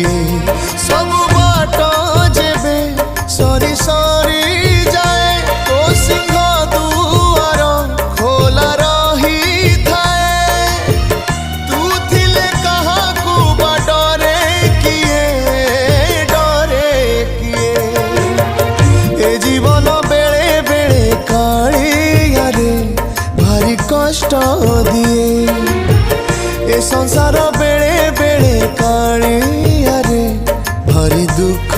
दिए सब बाट जेबे सरी सरी जाए तो सिंह दुआर खोला रही थाए तू थिले कहा को डरे किए ए जीवन बेले बेले कालिया रे भारी कष्ट दिए ए संसार बेले बेले कालिया रे भारी दुख